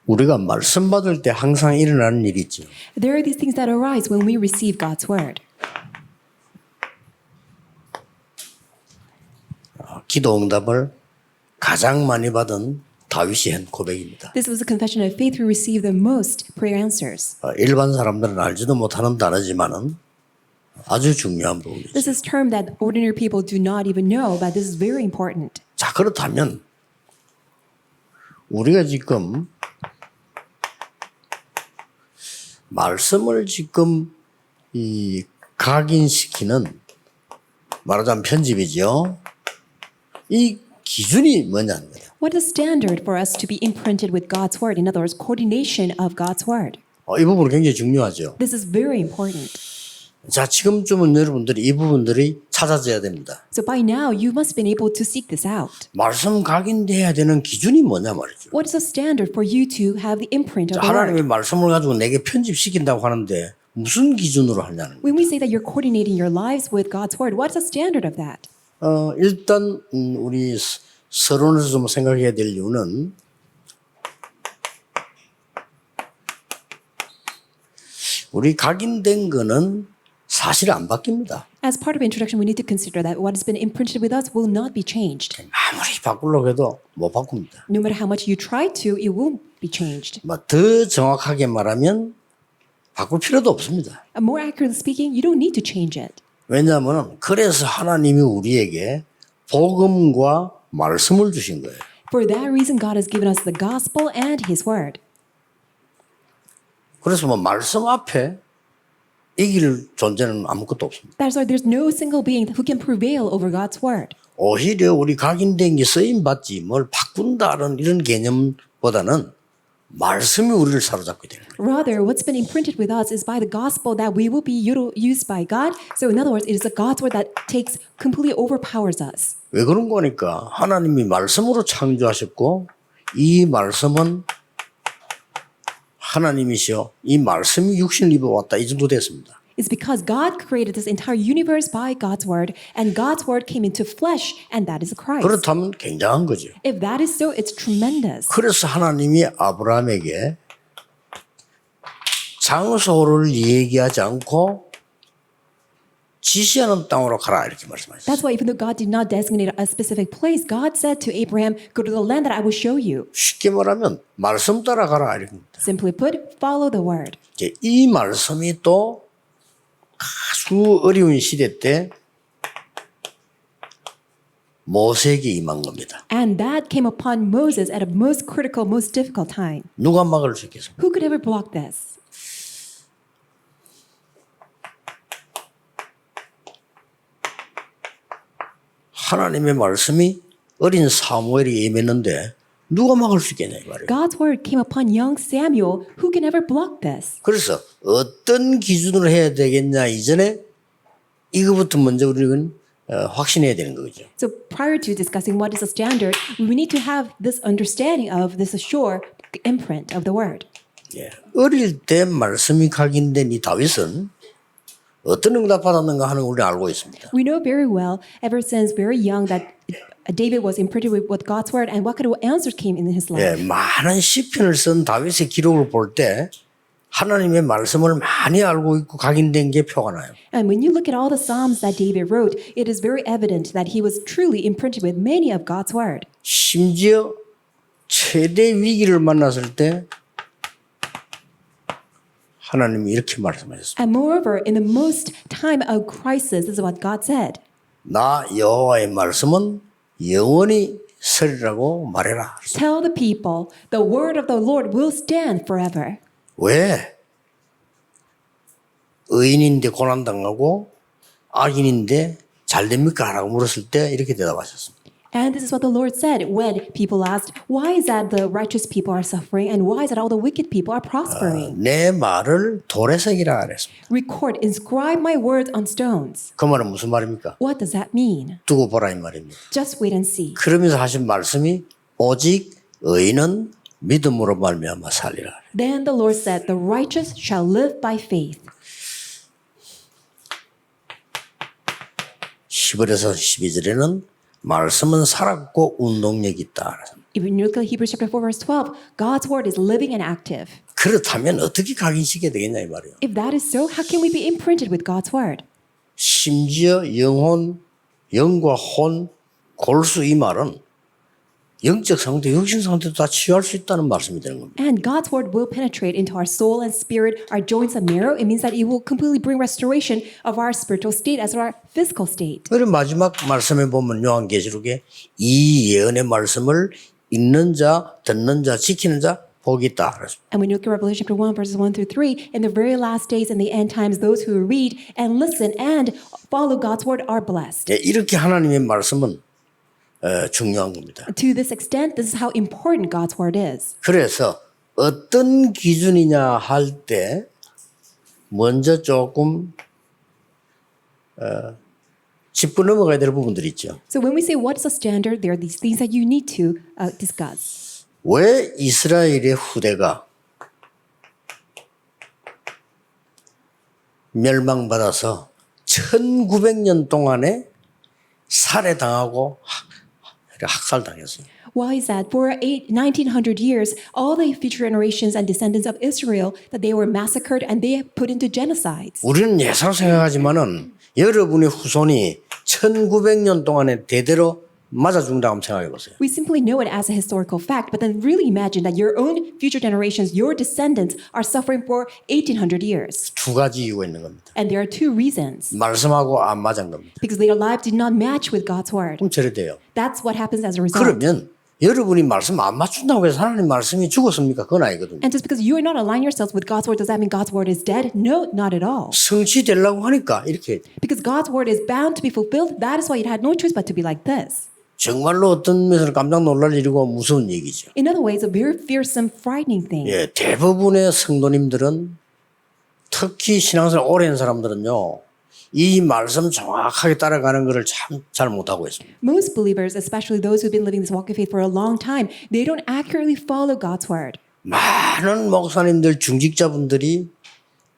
우리가 말씀 받을 때 항상 일어나는 일이 있죠. There are these things that arise when we receive God's word. 기도 응답을 가장 많이 받은 다윗이 한 고백입니다. This was a confession of faith who received the most prayer answers. 일반 사람들은 알지도 못하는 단어지만은 아주 중요한 부분이죠. This is a term that ordinary people do not even know, but this is very important. 자, 그렇다면 우리가 지금 말씀을 지금 이 각인시키는 말하자면 편집이죠. 이 기준이 뭐냐는 거예요. What is the standard for us to be imprinted with God's word? In other words, coordination of God's word. 이 부분은 굉장히 중요하죠. This is very important. 자, 지금쯤은 여러분들이 이 부분들이 찾아져야 됩니다. So by now, you must have been able to seek this out. 말씀 각인돼야 되는 기준이 뭐냐 말이죠. What is the standard for you to have the imprint of the 하나님의 word? 말씀을 가지고 내게 편집시킨다고 하는데 무슨 기준으로 하냐는 거예요. When we say that you're coordinating your lives with God's word, what's the standard of that? 일단 우리 서론에서 좀 생각해야 될 이유는 우리 각인된 거는 사실 안 바뀝니다. As part of introduction, we need to consider that what has been imprinted with us will not be changed. 아무리 바꾸려고 해도 못 바꿉니다. No matter how much you try to, it won't be changed. 더 정확하게 말하면 바꿀 필요도 없습니다. More accurately speaking, you don't need to change it. 왜냐하면 그래서 하나님이 우리에게 복음과 말씀을 주신 거예요. For that reason, God has given us the gospel and His word. 그래서 말씀 앞에 이길 존재는 아무것도 없습니다. That's why there's no single being who can prevail over God's word. 오히려 우리 각인된 게 쓰임 받지 뭘 바꾼다는 이런 개념보다는 말씀이 우리를 사로잡게 되는 거예요. Rather, what's been imprinted with us is by the gospel that we will be used by God. So in other words, it is the God's word that completely overpowers us. 왜 그런 거니까 하나님이 말씀으로 창조하셨고 이 말씀은 하나님이시여 이 말씀이 육신을 입어왔다 이 정도 됐습니다. It's because God created this entire universe by God's word, and God's word came into flesh, and that is Christ. 그렇다면 굉장한 거죠. If that is so, it's tremendous. 그래서 하나님이 아브라함에게 장소를 얘기하지 않고 지시하는 땅으로 가라 이렇게 말씀하셨어요. That's why even though God did not designate a specific place, God said to Abraham, go to the land that I will show you. 쉽게 말하면 말씀 따라가라 이렇게. Simply put, follow the word. 이 말씀이 또 아주 어려운 시대 때 모세에게 임한 겁니다. And that came upon Moses at a most critical, most difficult time. 누가 막을 수 있겠습니까? Who could ever block this? 하나님의 말씀이 어린 사무엘에게 임했는데 누가 막을 수 있겠냐 이 말이에요. God's word came upon young Samuel. Who can ever block this? 그래서 어떤 기준으로 해야 되겠냐 이전에 이거부터 먼저 우리는 확신해야 되는 거죠. So prior to discussing what is the standard, we need to have this understanding of this sure imprint of the word. 예. 어릴 때 말씀이 각인된 이 다윗은 어떤 응답 받았는가 하는 걸 우리는 알고 있습니다. We know very well, ever since very young, that David was imprinted with God's word, and what kind of answers came in his life. 예, 많은 시편을 쓴 다윗의 기록을 볼 때 하나님의 말씀을 많이 알고 있고 각인된 게 표가 나요. And when you look at all the Psalms that David wrote, it is very evident that he was truly imprinted with many of God's word. 심지어 최대 위기를 만났을 때 하나님이 이렇게 말씀하셨습니다. And moreover, in the most time of crisis, this is what God said. 나 여호와의 말씀은 영원히 서리라고 말해라. Tell the people, the word of the Lord will stand forever. 왜? 의인인데 고난당하고 악인인데 잘 됩니까? 라고 물었을 때 이렇게 대답하셨습니다. And this is what the Lord said when people asked, why is that the righteous people are suffering and why is that all the wicked people are prospering? 내 말을 돌에 새기라 그랬습니다. Inscribe my words on stones. 그 말은 무슨 말입니까? What does that mean? 두고 보라 이 말입니다. Just wait and see. 그러면서 하신 말씀이 오직 의인은 믿음으로 말미암아 살리라. Then the Lord said, the righteous shall live by faith. 11에서 12절에는 말씀은 살았고 운동력이 있다. Even you look at Hebrews chapter 4, verse 12, God's word is living and active. 그렇다면 어떻게 각인시켜야 되겠냐 이 말이에요. If that is so, how can we be imprinted with God's word? 심지어 영혼, 영과 혼, 골수 이 말은 영적 상태, 육신 상태도 다 치유할 수 있다는 말씀이 되는 겁니다. And God's word will penetrate into our soul and spirit, our joints and marrow. It means that it will completely bring restoration of our spiritual state as our physical state. 그리고 마지막 말씀에 보면 요한계시록에 이 예언의 말씀을 읽는 자, 듣는 자, 지키는 자 복이 있다. 그랬습니다. And when you look at Revelation chapter 1, verses 1 through 3, in the very last days and the end times, those who read and listen and follow God's word are blessed. 예, 이렇게 하나님의 말씀은 중요한 겁니다. To this extent, this is how important God's word is. 그래서 어떤 기준이냐 할 때 먼저 조금 짚고 넘어가야 될 부분들이 있죠. So when we say what is a standard, there are these things that you need to discuss. 왜 이스라엘의 후대가 멸망받아서 1900년 동안에 살해당하고 학살당했어요. Why is that? For 1900 years, all the future generations and descendants of Israel, that they were massacred and they put into genocides. 우리는 예사로 생각하지만은 여러분의 후손이 1900년 동안에 대대로 맞아 죽는다고 생각해 보세요. We simply know it as a historical fact, but then really imagine that your own future generations, your descendants, are suffering for 1800 years. 두 가지 이유가 있는 겁니다. And there are two reasons. 말씀하고 안 맞은 겁니다. Because their lives did not match with God's word. 그럼 저래 돼요. That's what happens as a result. 그러면 여러분이 말씀 안 맞춘다고 해서 하나님 말씀이 죽었습니까? 그건 아니거든요. And just because you are not aligning yourselves with God's word, does that mean God's word is dead? No, not at all. 성취되려고 하니까 이렇게 Because God's word is bound to be fulfilled, that is why it had no choice but to be like this. 정말로 어떤 면에서 깜짝 놀랄 일이고 무서운 얘기죠. In other ways, a very fearsome, frightening thing. 예, 대부분의 성도님들은 특히 신앙생활 오래 한 사람들은요. 이 말씀 정확하게 따라가는 것을 참 잘 못하고 있습니다. Most believers, especially those who've been living this walk of faith for a long time, they don't accurately follow God's word. 많은 목사님들, 중직자분들이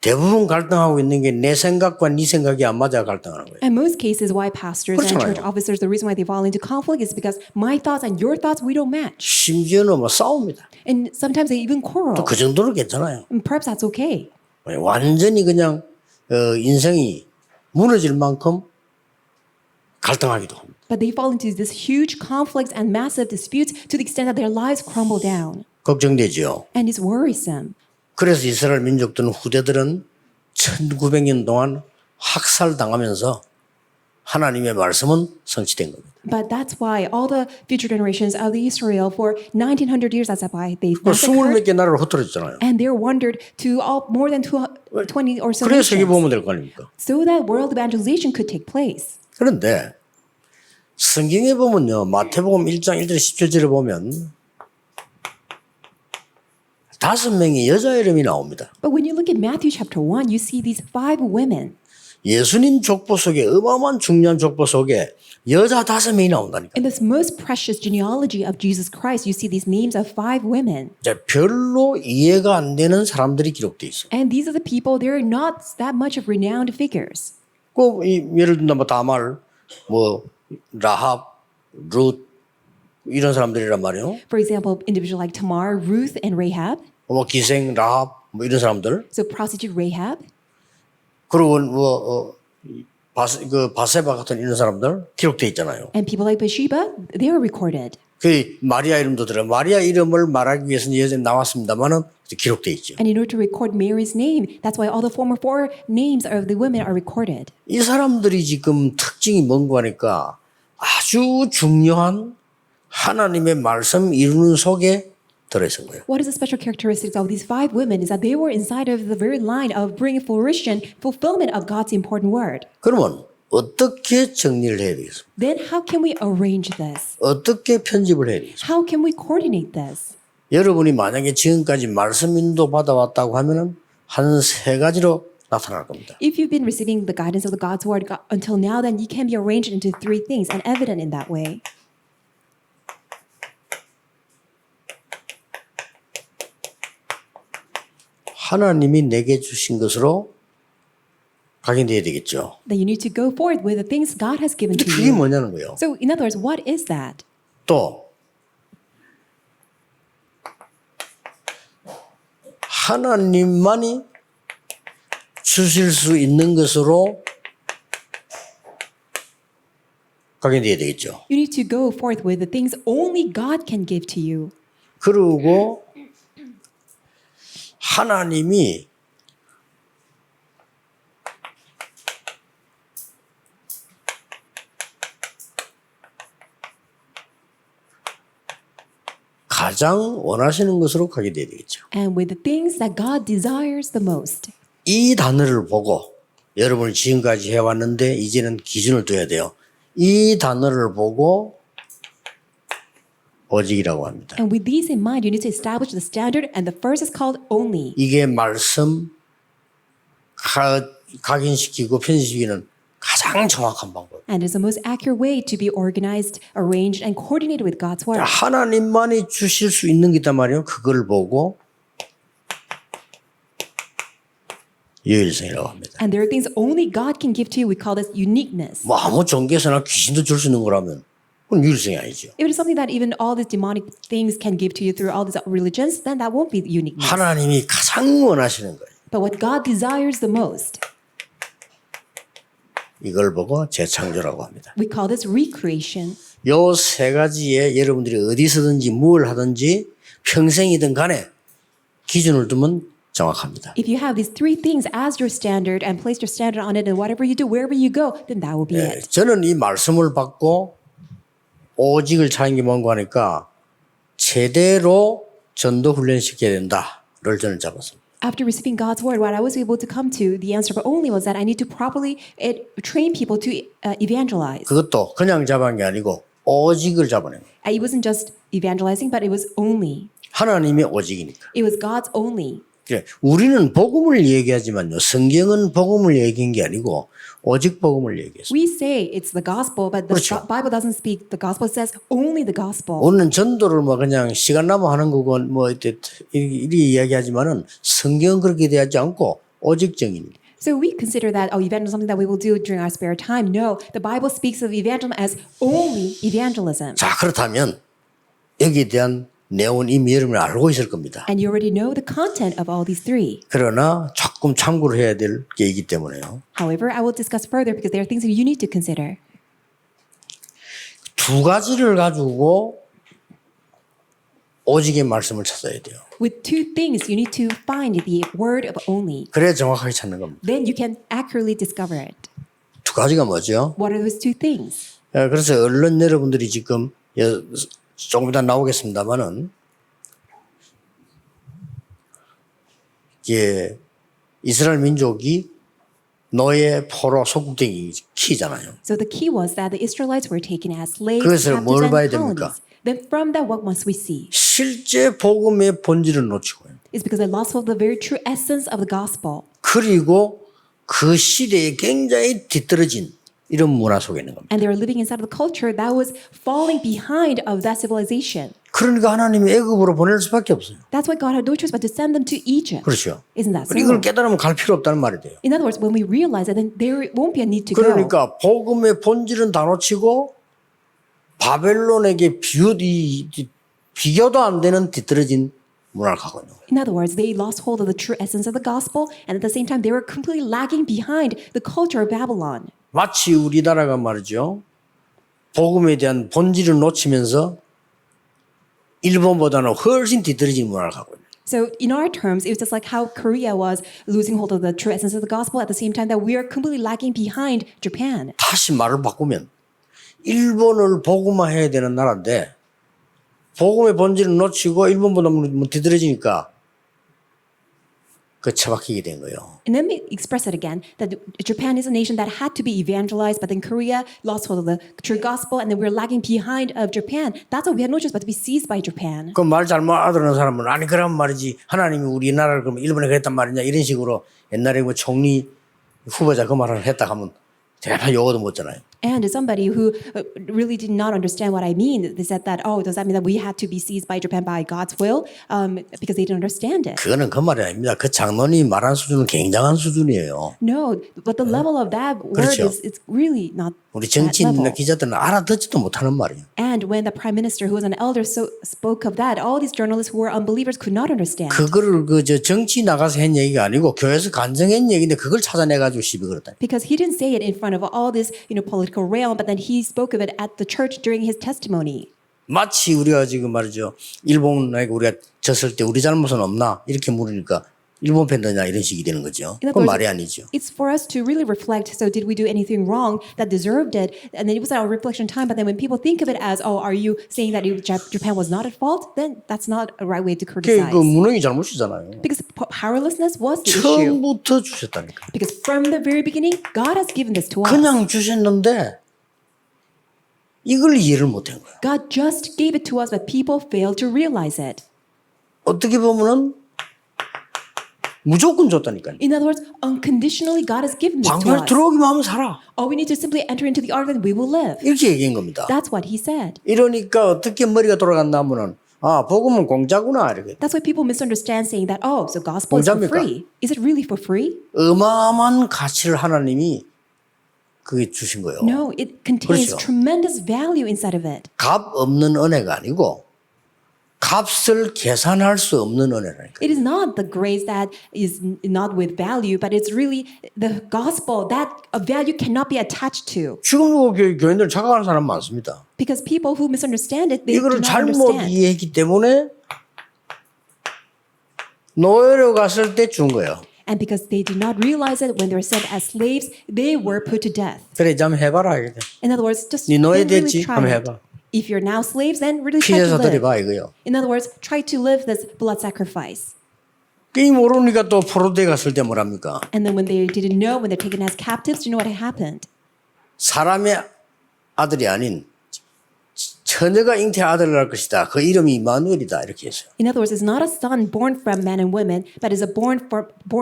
대부분 갈등하고 있는 게 내 생각과 네 생각이 안 맞아 갈등하는 거예요. In most cases, why pastors and 그렇잖아요. church officers, the reason why they fall into conflict is because my thoughts and your thoughts, we don't match. 심지어는 뭐 싸웁니다. And sometimes they even quarrel. 또 그 정도는 괜찮아요. And perhaps that's okay. 완전히 그냥 인생이 무너질 만큼 갈등하기도 합니다. But they fall into this huge conflicts and massive disputes to the extent that their lives crumble down. 걱정되죠. And it's worrisome. 그래서 이스라엘 민족들은 후대들은 1900년 동안 학살당하면서 하나님의 말씀은 성취된 겁니다. But that's why all the future generations of Israel for 1900 years, that's why they 스물 몇 massacred 개 나라를 흩어졌잖아요. and they're wandered to all more than 20 or so 그래서 세계 nations, 보면 될 거 아닙니까? so that world evangelization could take place. 그런데 성경에 보면요. 마태복음 1장 1절 17절에 보면 5명의 여자 이름이 나옵니다. But when you look at Matthew chapter 1, you see these 5 women. 예수님 족보 속에 어마어마한 중요한 족보 속에 여자 5명이 나온다니까. In this most precious genealogy of Jesus Christ, you see these names of 5 women. 이제 별로 이해가 안 되는 사람들이 기록돼 있어. And these are the people, they're not that much of renowned figures. 예를 들면 뭐 다말, 뭐 라합, 룻 이런 사람들이란 말이에요. For example, individuals like Tamar, Ruth, and Rahab. 뭐 기생, 라합 뭐 이런 사람들. So prostitute Rahab. 그리고 바세바 같은 이런 사람들 기록돼 있잖아요. And people like Bathsheba, they were recorded. 그 마리아 이름도 들어요. 마리아 이름을 말하기 위해서는 예전에 나왔습니다만은 기록돼 있죠. And in order to record Mary's name, that's why all the former 4 names of the women are recorded. 이 사람들이 지금 특징이 뭔가 하니까 아주 중요한 하나님의 말씀 이루는 속에 들어있는 거예요. What is the special characteristics of these 5 women is that they were inside of the very line of bringing fruition, fulfillment of God's important word. 그러면 어떻게 정리를 해야 되겠습니까? Then how can we arrange this? 어떻게 편집을 해야 되겠습니까? How can we coordinate this? 여러분이 만약에 지금까지 말씀 인도 받아왔다고 하면은 한 3가지로 나타날 겁니다. If you've been receiving the guidance of the God's word until now, then you can be arranged into 3 things and evident in that way. 하나님이 내게 주신 것으로 각인돼야 되겠죠. Then you need to go forward with the things God has given to 그게 you. 뭐냐는 거예요. So in other words, what is that? 또 하나님만이 주실 수 있는 것으로 각인되어야 되겠죠. You need to go forth with the things only God can give to you. 그리고 하나님이 가장 원하시는 것으로 가게 돼야 되겠죠. And with the things that God desires the most. 이 단어를 보고 여러분이 지금까지 해왔는데 이제는 기준을 둬야 돼요. 이 단어를 보고 오직이라고 합니다. And with these in mind, you need to establish the standard, and the first is called only. 이게 말씀 각인시키고 편집시키는 가장 정확한 방법. And is the most accurate way to be organized, arranged, and coordinated with God's word. 하나님만이 주실 수 있는 게 있단 말이에요. 그걸 보고 유일성이라고 합니다. And there are things only God can give to you. We call this uniqueness. 뭐 아무 종교에서나 귀신도 줄 수 있는 거라면 그건 유일성이 아니죠. If it is something that even all these demonic things can give to you through all these religions, then that won't be uniqueness. 하나님이 가장 원하시는 거예요. But what God desires the most, 이걸 보고 재창조라고 합니다. we call this recreation. 요 세 가지에 여러분들이 어디서든지 뭘 하든지 평생이든 간에 기준을 두면 정확합니다. If you have these three things as your standard and place your standard on it, and whatever you do, wherever you go, then that will be it. 저는 이 말씀을 받고 오직을 찾는 게 뭔가 하니까 제대로 전도 훈련시켜야 된다를 저는 잡았습니다. After receiving God's word, what I was able to come to, the answer but only was that I need to properly train people to evangelize. 그것도 그냥 잡은 게 아니고 오직을 잡아낸 거예요. It wasn't just evangelizing, but it was only. 하나님의 오직이니까. It was God's only. 그래, 우리는 복음을 얘기하지만요. 성경은 복음을 얘기한 게 아니고 오직 복음을 얘기했어요. We say it's the gospel, but the 그렇죠. Bible doesn't speak the gospel. It says only the gospel. 오늘은 전도를 뭐 그냥 시간 남아 하는 거고 뭐 이렇게 이야기하지만은 성경은 그렇게 되지 않고 오직 정의입니다. So we consider that evangelism is something that we will do during our spare time. No, the Bible speaks of evangelism as only evangelism. 자, 그렇다면 여기에 대한 내용은 이미 여러분이 알고 있을 겁니다. And you already know the content of all these three. 그러나 조금 참고를 해야 될 게 있기 때문에요. However, I will discuss further because there are things that you need to consider. 두 가지를 가지고 오직의 말씀을 찾아야 돼요. With two things, you need to find the word of only. 그래야 정확하게 찾는 겁니다. Then you can accurately discover it. 두 가지가 뭐죠? What are those two things? 그래서 얼른 여러분들이 지금 조금 이따 나오겠습니다만은 이게 이스라엘 민족이 노예, 포로, 속국되기 키잖아요. So the key was that the Israelites were taken as slaves, 그래서 captives, 뭘 and 봐야 됩니까? colonies. Then from that, what must we see? 실제 복음의 본질을 놓치고요. It's because they lost hold of the very true essence of the gospel. 그리고 그 시대에 굉장히 뒤떨어진 이런 문화 속에 있는 겁니다. And they were living inside of the culture that was falling behind of that civilization. 그러니까 하나님이 애굽으로 보낼 수밖에 없어요. That's why God had no choice but to send them to Egypt. 그렇죠. Isn't that so? 이걸 깨달으면 갈 필요 없다는 말이 돼요. In other words, when we realize it, then there won't be a need to go. 그러니까 복음의 본질은 다 놓치고 바벨론에게 비교도 안 되는 뒤떨어진 문화를 갖고 있는 거예요. In other words, they lost hold of the true essence of the gospel, and at the same time, they were completely lagging behind the culture of Babylon. 마치 우리나라가 말이죠. 복음에 대한 본질을 놓치면서 일본보다는 훨씬 뒤떨어진 문화를 갖고 있는 거예요. So in our terms, it was just like how Korea was losing hold of the true essence of the gospel at the same time that we are completely lagging behind Japan. 다시 말을 바꾸면 일본을 복음화해야 되는 나라인데 복음의 본질을 놓치고 일본보다 뒤떨어지니까 그 처박히게 된 거예요. And let me express it again, that Japan is a nation that had to be evangelized, but then Korea lost hold of the true gospel, and then we're lagging behind of Japan. That's why we had no choice but to be seized by Japan. 그 말 잘못 알아듣는 사람은 아니 그런 말이지 하나님이 우리나라를 그러면 일본에 그랬단 말이냐 이런 식으로 옛날에 뭐 총리 후보자 그 말을 했다 하면 대파 욕도 못 잖아요. And as somebody who really did not understand what I mean, they said that, oh, does that mean that we had to be seized by Japan by God's will? Because they didn't understand it. 그거는 그 말이 아닙니다. 그 장로님이 말한 수준은 굉장한 수준이에요. No, but the level of that word 그렇죠. is it's really not 우리 that 정치인이나 level. 기자들은 알아듣지도 못하는 말이에요. And when the prime minister, who was an elder, spoke of that, all these journalists who were unbelievers could not understand. 그거를 정치 나가서 한 얘기가 아니고 교회에서 간증한 얘기인데 그걸 찾아내가지고 시비 걸었다. Because he didn't say it in front of all this, political realm, but then he spoke of it at the church during his testimony. 마치 우리가 지금 말이죠. 일본에게 우리가 졌을 때 우리 잘못은 없나? 이렇게 물으니까 일본 팬더냐 이런 식이 되는 거죠. In other 그건 words, 말이 아니죠. It's for us to really reflect. So, did we do anything wrong that deserved it? And then it was our reflection time. But then, when people think of it as, "Oh, are you saying that Japan was not at fault?" Then that's not a right way to criticize. 그 무능이 잘못이잖아요. Because powerlessness was the issue. 처음부터 주셨다니까. Because from the very beginning, God has given this to us. 그냥 주셨는데 이걸 이해를 못한 거예요. God just gave it to us, but people failed to realize it. 어떻게 보면은 무조건 줬다니까요. In other words, unconditionally, God has given this to 방패를 us. 들어오기만 하면 살아. All we need to simply enter into the ark, and we will live. 이렇게 얘기한 겁니다. That's what He said. 이러니까 어떻게 머리가 돌아간다 하면은 복음은 공짜구나 이렇게. That's why people misunderstand saying that, oh, so gospel is for 공짜입니까? free. Is it really for free? 어마어마한 가치를 하나님이 그게 주신 거예요. No, it contains 그렇죠. tremendous value inside of it. 값 없는 은혜가 아니고 값을 계산할 수 없는 은혜라니까. It is not the grace that is not with value, but it's really the gospel that a value cannot be attached to. 지금도 교인들 착각하는 사람 많습니다. Because people who misunderstand it, they do 이거를 not 잘못 understand. 이해했기 때문에 노예로 갔을 때 준 거예요. And because they did not realize it when they were sent as slaves, they were put to death. 그래, 좀 해봐라. In other words, just 네 노예 then really 됐지? try 한번 it. 해봐. If you're now slaves, then really try to 피해서 live. 드려봐 이거요. In other words, try to live this blood sacrifice. 이 모르니까 또 포로돼 갔을 때 뭐랍니까? And then when they didn't know, when they're taken as captives, do you know what happened? 사람의 아들이 아닌 처녀가 잉태 아들을 낳을 것이다. 그 이름이 이마누엘이다. 이렇게 했어요. In other words, it's not a son born from man and women, but is a born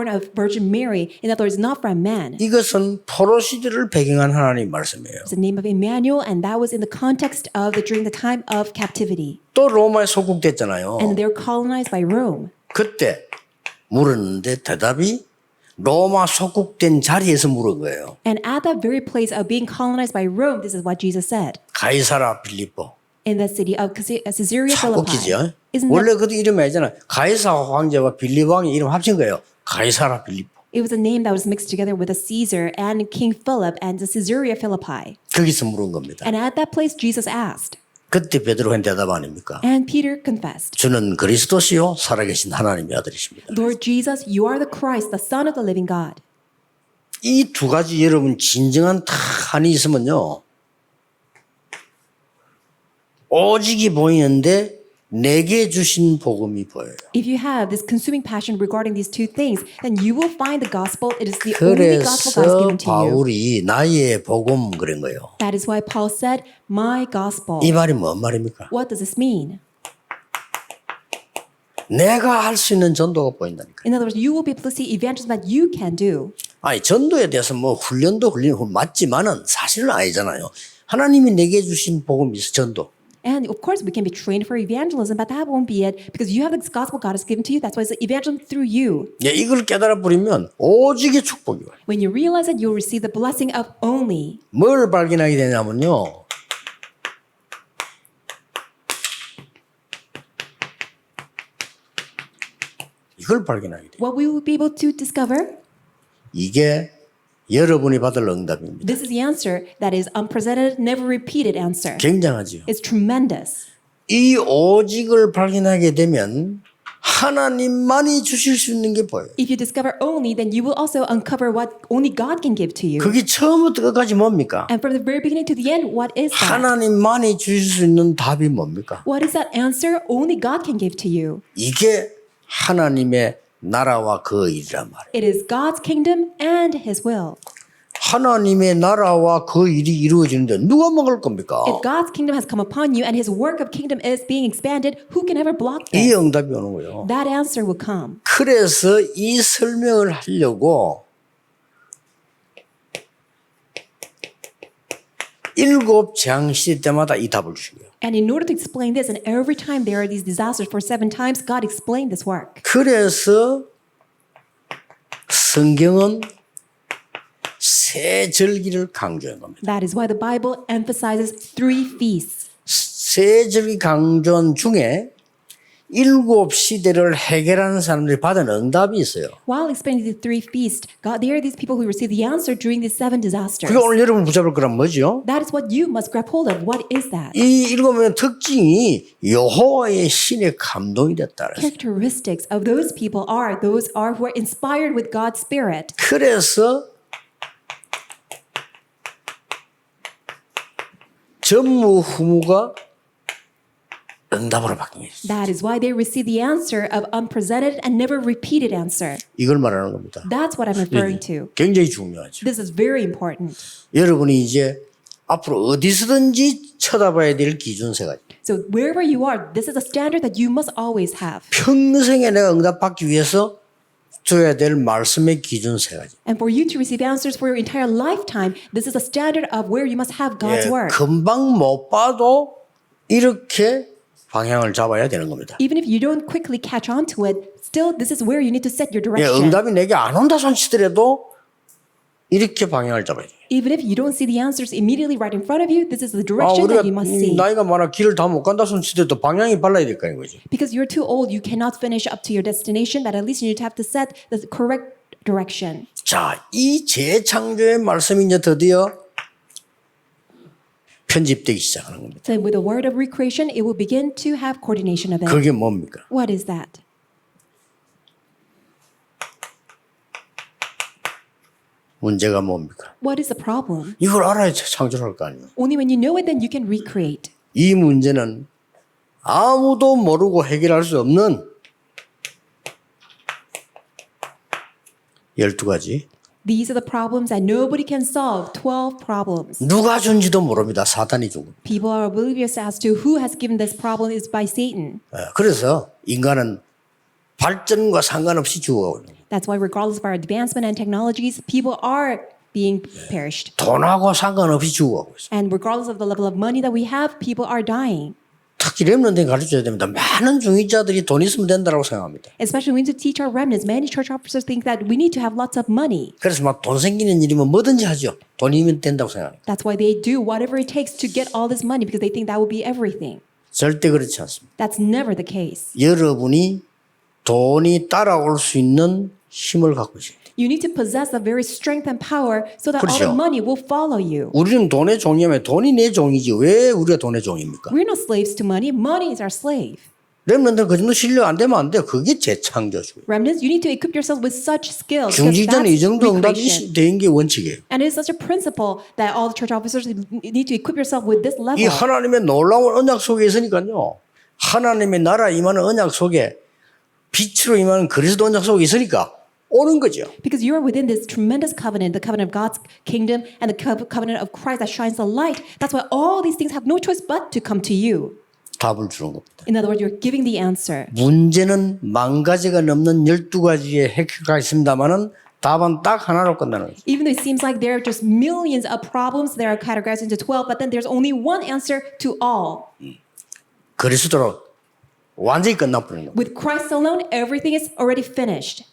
of Virgin Mary. In other words, not from man. 이것은 포로 시대를 배경한 하나님 말씀이에요. It's the name of Emmanuel, and that was in the context of during the time of captivity. 또 로마에 소국됐잖아요. And they're colonized by Rome. 그때 물었는데 대답이 로마 소국된 자리에서 물은 거예요. And at that very place of being colonized by Rome, this is what Jesus said. 가이사라 빌립보. In the city of Caesarea 참 Philippi. 웃기죠. Isn't 원래 that, 그 이름이 아니잖아. 가이사 황제와 빌립 왕이 이름 합친 거예요. 가이사라 빌립보. it was a name that was mixed together with a Caesar and King Philip and the Caesarea Philippi. 거기서 물은 겁니다. And at that place, Jesus asked, 그때 베드로한 대답 아닙니까? and Peter confessed, 주는 그리스도시요 살아계신 하나님의 아들이십니다. Lord Jesus, you are the Christ, the Son of the living God. 이 두 가지 여러분 진정한 한이 있으면요. 오직이 보이는데 내게 주신 복음이 보여요. If you have this consuming passion regarding these two things, then you will find the gospel. It is the only gospel God has 그래서 given to you. 바울이 나의 복음 그런 거예요. That is why Paul said, my gospel. 이 말이 뭔 말입니까? What does this mean? 내가 할 수 있는 전도가 보인다니까. In other words, you will be able to see evangelism that you can do. 아니 전도에 대해서 뭐 훈련도 맞지만은 사실은 아니잖아요. 하나님이 내게 주신 복음이 있어 전도. And of course, we can be trained for evangelism, but that won't be it because you have the gospel God has given to you. That's why it's evangelism through you. 예, 이걸 깨달아 버리면 오직의 축복이 와요. When you realize it, you'll receive the blessing of only. 뭘 발견하게 되냐면요. 이걸 발견하게 돼요. What we will be able to discover, 이게 여러분이 받을 응답입니다. this is the answer that is unprecedented, never repeated answer. 굉장하죠. It's tremendous. 이 오직을 발견하게 되면 하나님만이 주실 수 있는 게 보여요. If you discover only, then you will also uncover what only God can give to you. 그게 처음부터 끝까지 뭡니까? And from the very beginning to the end, what is that? 하나님만이 주실 수 있는 답이 뭡니까? What is that answer only God can give to you? 이게 하나님의 나라와 그 일이란 말이에요. It is God's kingdom and His will. 하나님의 나라와 그 일이 이루어지는데 누가 막을 겁니까? If God's kingdom has come upon you and His work of kingdom is being expanded, who can ever block 이 this? 응답이 오는 거예요. That answer will come. 그래서 이 설명을 하려고 7 재앙 시대 때마다 이 답을 주신 거예요. And in order to explain this, and every time there are these disasters for 7 times, God explained this work. 그래서 성경은 세 절기를 강조한 겁니다. That is why the Bible emphasizes 3 feasts. 세 절기 강조한 중에 7 시대를 해결하는 사람들이 받은 응답이 있어요. While explaining the 3 feasts, God, there are these people who receive the answer during these 7 disasters. 그게 오늘 여러분 붙잡을 거란 뭐죠? That is what you must grab hold of. What is that? 이 7명의 특징이 여호와의 신의 감동이 됐다. Characteristics of those people are who are inspired with God's Spirit. 그래서 전무후무가 응답으로 바뀐 거예요. That is why they receive the answer of unprecedented and never repeated answer. 이걸 말하는 겁니다. That's what I'm referring to. 굉장히 중요하죠. This is very important. 여러분이 이제 앞으로 어디서든지 쳐다봐야 될 기준세가 있어요. So wherever you are, this is a standard that you must always have. 평생에 내가 응답받기 위해서 줘야 될 말씀의 기준세가 있어요. And for you to receive answers for your entire lifetime, this is a standard of where you must have God's word. 금방 못 봐도 이렇게 방향을 잡아야 되는 겁니다. Even if you don't quickly catch on to it, still this is where you need to set your direction. 응답이 내게 안 온다 손치더라도 이렇게 방향을 잡아야 돼요. Even if you don't see the answers immediately right in front of you, this is the direction 우리가 that you must see. 나이가 많아 길을 다 못 간다 손치더라도 방향이 발라야 될 거인 거지. Because you're too old, you cannot finish up to your destination, that at least you need to have to set the correct direction. 자, 이 재창조의 말씀이 이제 드디어 편집되기 시작하는 겁니다. So with the word of recreation, it will begin to have coordination of it. 그게 뭡니까? What is that? 문제가 뭡니까? What is the problem? 이걸 알아야 창조를 할 거 아니에요. Only when you know it, then you can recreate. 이 문제는 아무도 모르고 해결할 수 없는 12가지. These are the problems that nobody can solve. 12 problems. 누가 준지도 모릅니다. 사단이 준 겁니다. People are oblivious as to who has given this problem is by Satan. 그래서 인간은 발전과 상관없이 죽어가고 있는 거예요. That's why regardless of our advancement and technologies, people are being perished. 돈하고 상관없이 죽어가고 있어요. And regardless of the level of money that we have, people are dying. 특히 렘넌트에 가르쳐야 됩니다. 많은 중위자들이 돈 있으면 된다고 생각합니다. Especially we need to teach our remnants. Many church officers think that we need to have lots of money. 그래서 막 돈 생기는 일이면 뭐든지 하죠. 돈이면 된다고 생각합니다. That's why they do whatever it takes to get all this money because they think that will be everything. 절대 그렇지 않습니다. That's never the case. 여러분이 돈이 따라올 수 있는 힘을 갖고 있어요. You need to possess the very strength and power so that all 그렇죠. the money will follow you. 우리는 돈의 종이면 돈이 내 종이지 왜 우리가 돈의 종입니까? We're not slaves to money. Money is our slave. 렘넌트는 그 정도 실력 안 되면 안 돼요. 그게 재창조죠. Remnants, you need to equip yourself with such skills. because 중직자는 이 that's 정도 응답이 recreation. 되는 게 원칙이에요. And it is such a principle that all the church officers need to equip yourself with this level. 이 하나님의 놀라운 언약 속에 있으니까요. 하나님의 나라 임하는 언약 속에 빛으로 임하는 그리스도 언약 속에 있으니까 오는 거죠. Because you are within this tremendous covenant, the covenant of God's kingdom and the covenant of Christ that shines the light. That's why all these things have no choice but to come to you. 답을 주는 겁니다. In other words, you're giving the answer. 문제는 10,000가지가 넘는 12가지의 핵가 있습니다만은 답은 딱 하나로 끝나는 거죠. Even though it seems like there are just millions of problems that are categorized into 12, but then there's only one answer to all. 그리스도로 완전히 끝나버리는 겁니다. With Christ alone, everything is already finished.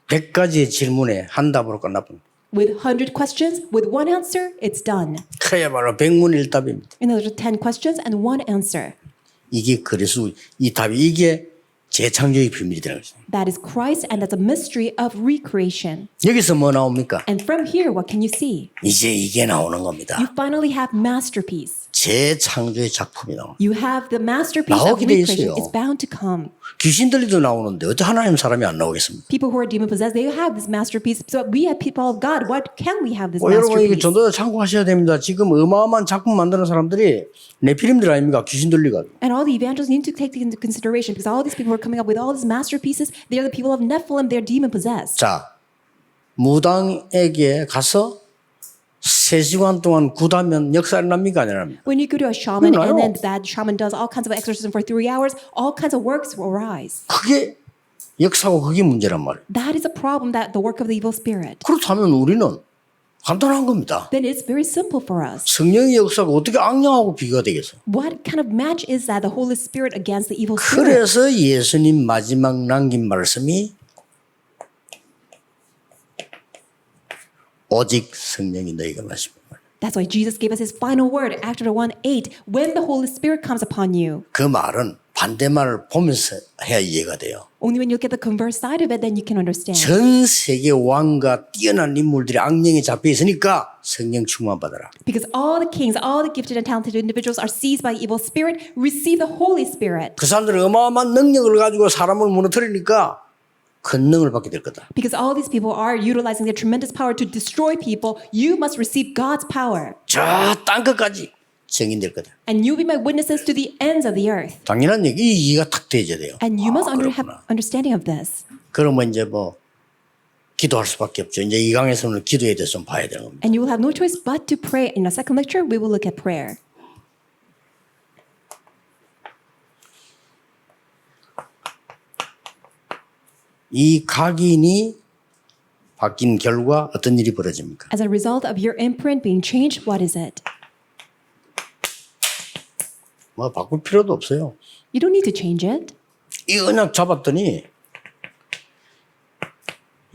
백 가지의 질문에 한 답으로 끝나버립니다. With 100 questions, with one answer, it's done. 그야말로 백문일답입니다. In other words, 10 questions and one answer. 이게 그리스도 이 답이 이게 재창조의 비밀이 되는 거죠. That is Christ, and that's a mystery of recreation. 여기서 뭐 나옵니까? And from here, what can you see? 이제 이게 나오는 겁니다. You finally have masterpiece. 재창조의 작품이 나옵니다. You have the masterpiece of 나오게 돼 recreation. 있어요. It's bound to come. 귀신 들리도 나오는데 어떻게 하나님 사람이 안 나오겠습니까? People who are demon possessed, they have this masterpiece. So we as people of God, what can we have this 여러분 이게 masterpiece? 전도자 참고하셔야 됩니다. 지금 어마어마한 작품 만드는 사람들이 네피림들 아닙니까? 귀신 들리가지고. And all the evangelists need to take into consideration because all these people who are coming up with all these masterpieces, they are the people of Nephilim. They're demon possessed. 자, 무당에게 가서 3시간 동안 굿하면 역사를 납니까? 안 납니까? When you go to a shaman 나요. and then that shaman does all kinds of exorcism for 3 hours, all kinds of works will arise. 그게 역사고 그게 문제란 말이에요. That is a problem, that the work of the evil spirit. 그렇다면 우리는 간단한 겁니다. Then it's very simple for us. 성령의 역사가 어떻게 악령하고 비교가 되겠어요? What kind of match is that, the Holy Spirit against the evil spirit? 그래서 예수님 마지막 남긴 말씀이 오직 성령이 너희가 마시면 That's why Jesus gave us his final word, Acts 1:8, when the Holy Spirit comes upon you. 그 말은 반대말을 보면서 해야 이해가 돼요. Only when you get the converse side of it, then you can understand. 전 세계 왕과 뛰어난 인물들이 악령에 잡혀 있으니까 성령 충만 받아라. Because all the kings, all the gifted and talented individuals are seized by evil spirit, receive the Holy Spirit. 그 사람들은 어마어마한 능력을 가지고 사람을 무너뜨리니까 권능을 받게 될 거다. Because all these people are utilizing their tremendous power to destroy people, you must receive God's power. 저 땅끝까지 증인될 거다. And you'll be my witnesses to the ends of the earth. 당연한 얘기, 이해가 탁 되어야 돼요. And you must have 그렇구나. understanding of this. 그러면 이제 뭐 기도할 수밖에 없죠. 이제 이 강에서는 기도에 대해서 좀 봐야 되는 겁니다. And you will have no choice but to pray. In a second lecture, we will look at prayer. 이 각인이 바뀐 결과 어떤 일이 벌어집니까? As a result of your imprint being changed, what is it? 뭐 바꿀 필요도 없어요. You don't need to change it. 이 언약 잡았더니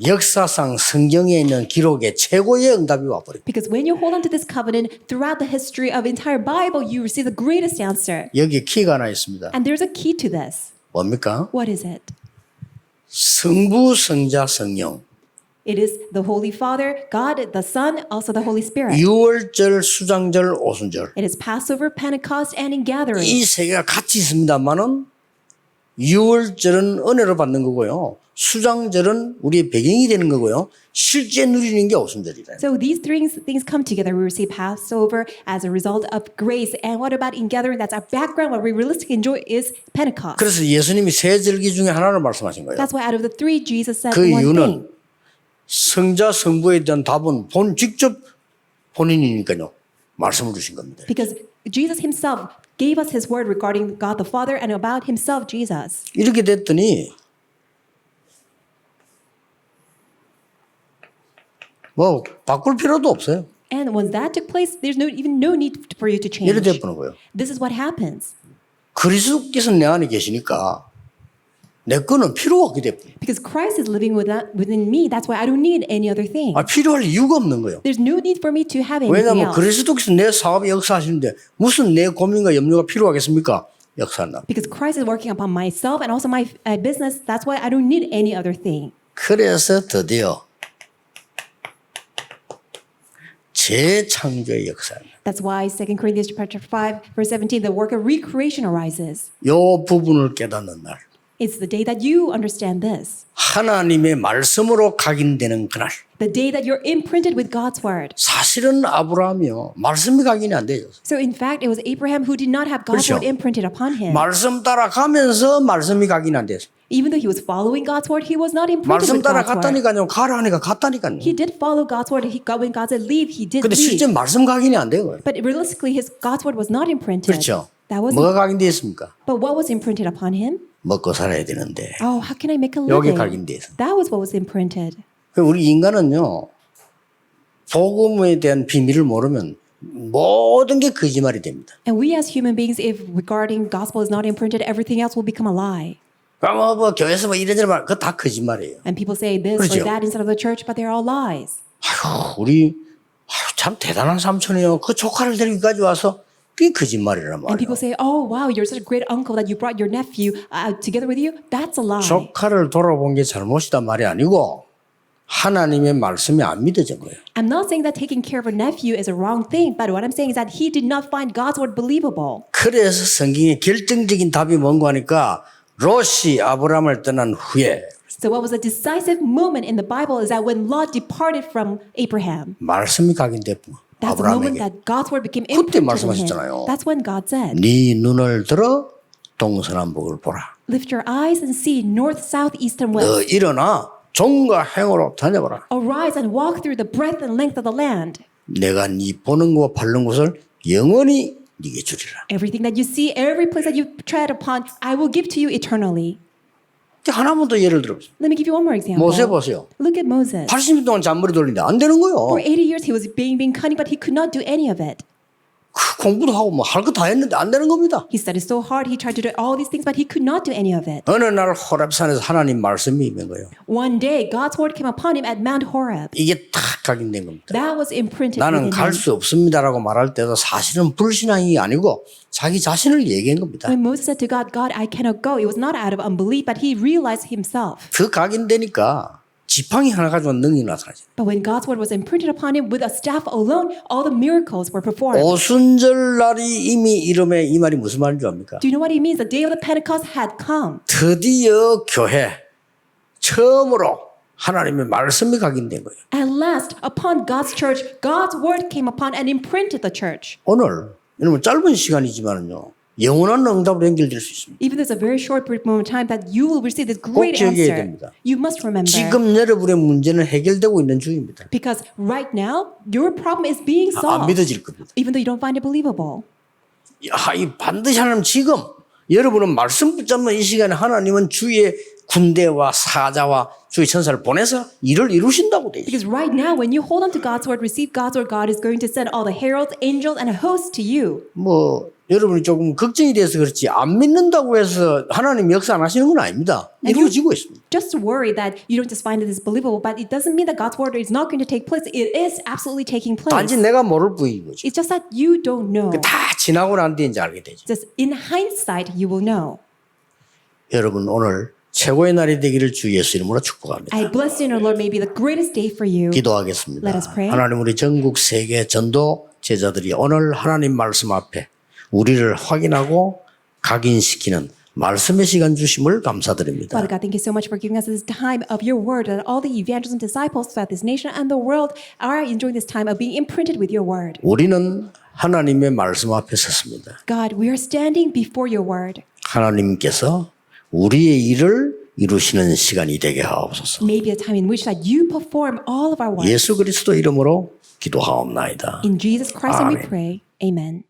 역사상 성경에 있는 기록의 최고의 응답이 와버려. Because when you hold on to this covenant, throughout the history of the entire Bible, you receive the greatest answer. 여기 키가 하나 있습니다. And there's a key to this. 뭡니까? What is it? 성부, 성자, 성령. It is the Holy Father, God, the Son, also the Holy Spirit. 유월절, 수장절, 오순절. It is Passover, Pentecost, and in gathering. 이 세 개가 같이 있습니다만은 유월절은 은혜로 받는 거고요. 수장절은 우리의 배경이 되는 거고요. 실제 누리는 게 오순절이래요. So these three things come together. We receive Passover as a result of grace. And what about in gathering? That's our background. What we realistically enjoy is Pentecost. 그래서 예수님이 세 절기 중에 하나를 말씀하신 거예요. That's why out of the three, Jesus said 그 one thing. 이유는 성자 성부에 대한 답은 직접 본인이니까요. 말씀을 주신 겁니다. Because Jesus himself gave us his word regarding God the Father and about himself, Jesus. 이렇게 됐더니 뭐 바꿀 필요도 없어요. And when that took place, there's even no need for you to change. 이래 돼버는 거예요. This is what happens. 그리스도께서 내 안에 계시니까 내 거는 필요가 없게 돼버려요. Because Christ is living within me. That's why I don't need any other thing. 필요할 이유가 없는 거예요. There's no need for me to have anything 왜냐하면 else. 그리스도께서 내 사업에 역사하시는데 무슨 내 고민과 염려가 필요하겠습니까? 역사한다. Because Christ is working upon myself and also my business. That's why I don't need any other thing. 그래서 드디어 재창조의 역사입니다. That's why 2 Corinthians chapter 5, verse 17, the work of recreation arises. 이 부분을 깨닫는 날. It's the day that you understand this. 하나님의 말씀으로 각인되는 그날. The day that you're imprinted with God's word. 사실은 아브라함이요. 말씀이 각인이 안 돼요. So in fact, it was Abraham who did not have God's 그렇죠. word imprinted upon him. 말씀 따라가면서 말씀이 각인이 안 돼요. Even though he was following God's word, he was not imprinted 말씀 with God's word. 따라갔다니까요. 가라 하니까 갔다니까요. He did follow God's word. When God said leave, he did 근데 leave. 실제 말씀 각인이 안 돼요. But realistically, his God's word was not imprinted. 그렇죠. That was. 뭐가 각인되어 있습니까? But what was imprinted upon him? 먹고 살아야 되는데. Oh, how can I make a 여기 living? 각인되어 있어. That was what was imprinted. 우리 인간은요. 복음에 대한 비밀을 모르면 모든 게 거짓말이 됩니다. And we as human beings, if regarding gospel is not imprinted, everything else will become a lie. 뭐 교회에서 뭐 이래저래 말, 그거 다 거짓말이에요. And people say this 그렇죠. or that inside of the church, but they're all lies. 참 대단한 삼촌이요. 그 조카를 데리고까지 와서 그게 거짓말이란 And people 말이에요. say, oh, wow, you're such a great uncle that you brought your nephew together with you. That's a lie. 조카를 돌아본 게 잘못이다 말이 아니고 하나님의 말씀이 안 믿어진 거예요. I'm not saying that taking care of a nephew is a wrong thing, but what I'm saying is that he did not find God's word believable. 그래서 성경의 결정적인 답이 뭔가 하니까 롯이 아브라함을 떠난 후에 So what was a decisive moment in the Bible is that when Lot departed from Abraham. 말씀이 각인됐고 That's the moment 아브라함에게 that God's word became 그때 imprinted in 말씀하셨잖아요. him. That's when God said, 네 눈을 들어 동서남북을 보라. lift your eyes and see north, south, east, and 너 west. 일어나 종과 행으로 다녀보라. Arise and walk through the breadth and length of the land. 내가 네 보는 것과 밟는 것을 영원히 네게 주리라. Everything that you see, every place that you tread upon, I will give to you eternally. 하나만 더 예를 들어보세요. Let me give you one more example. 모세 보세요. Look at Moses. 80년 동안 잔머리 돌리는데 안 되는 거예요. For 80 years, he was being cunning, but he could not do any of it. 공부도 하고 뭐 할 거 다 했는데 안 되는 겁니다. He studied so hard, he tried to do all these things, but he could not do any of it. 어느 날 호렙산에서 하나님 말씀이 임한 거예요. One day, God's word came upon him at Mount Horeb. 이게 딱 각인된 겁니다. That was imprinted 나는 within 갈 him. 수 없습니다라고 말할 때도 사실은 불신앙이 아니고 자기 자신을 얘기한 겁니다. When Moses said to God, God, I cannot go, it was not out of unbelief, but he realized himself. 그 각인되니까 지팡이 하나 가지고 능력이 나타나죠. But when God's word was imprinted upon him with a staff alone, all the miracles were performed. 오순절 날이 이미 이름에 이 말이 무슨 말인 줄 압니까? Do you know what he means? The day of the Pentecost had come. 드디어 교회 처음으로 하나님의 말씀이 각인된 거예요. At last, upon God's church, God's word came upon and imprinted the church. 오늘 여러분 짧은 시간이지만은요 영원한 응답으로 연결될 수 있습니다. Even though it's a very short brief moment of time that you will receive this great 기억해야 answer. 됩니다. You must remember. 지금 여러분의 문제는 해결되고 있는 중입니다. Because right now, your problem is being 안 solved. 믿어질 겁니다. Even though you don't find it believable. 이 반드시 하나님 지금 여러분은 말씀 붙잡는 이 시간에 하나님은 주의 군대와 사자와 주의 천사를 보내서 일을 이루신다고 돼 있어요. Because right now, when you hold on to God's word, receive God's word, God is going to send all the heralds, angels, and a host to you. 뭐 여러분이 조금 걱정이 돼서 그렇지 안 믿는다고 해서 하나님 역사 안 하시는 건 아닙니다. 이루어지고 있습니다. Just worry that you don't just find it as believable, but it doesn't mean that God's word is not going to take place. It is absolutely taking place. 단지 내가 모를 뿐인 거죠. It's just that you don't know. 다 지나고 난 뒤에 이제 알게 되죠. Just in hindsight, you will know. 여러분 오늘 최고의 날이 되기를 주 예수 이름으로 축복합니다. I bless you, and Lord, may be the greatest day for you. 기도하겠습니다. Let us pray. 하나님 우리 전국 세계 전도 제자들이 오늘 하나님 말씀 앞에 우리를 확인하고 각인시키는 말씀의 시간 주심을 감사드립니다. Father God, thank you so much for giving us this time of your word, that all the evangelists and disciples throughout this nation and the world are enjoying this time of being imprinted with your word. 우리는 하나님의 말씀 앞에 섰습니다. God, we are standing before your word. 하나님께서 우리의 일을 이루시는 시간이 되게 하옵소서. Maybe a time in which that you perform all of our work. 예수 그리스도 이름으로 기도하옵나이다. In Jesus Christ, and we 아멘. pray. Amen.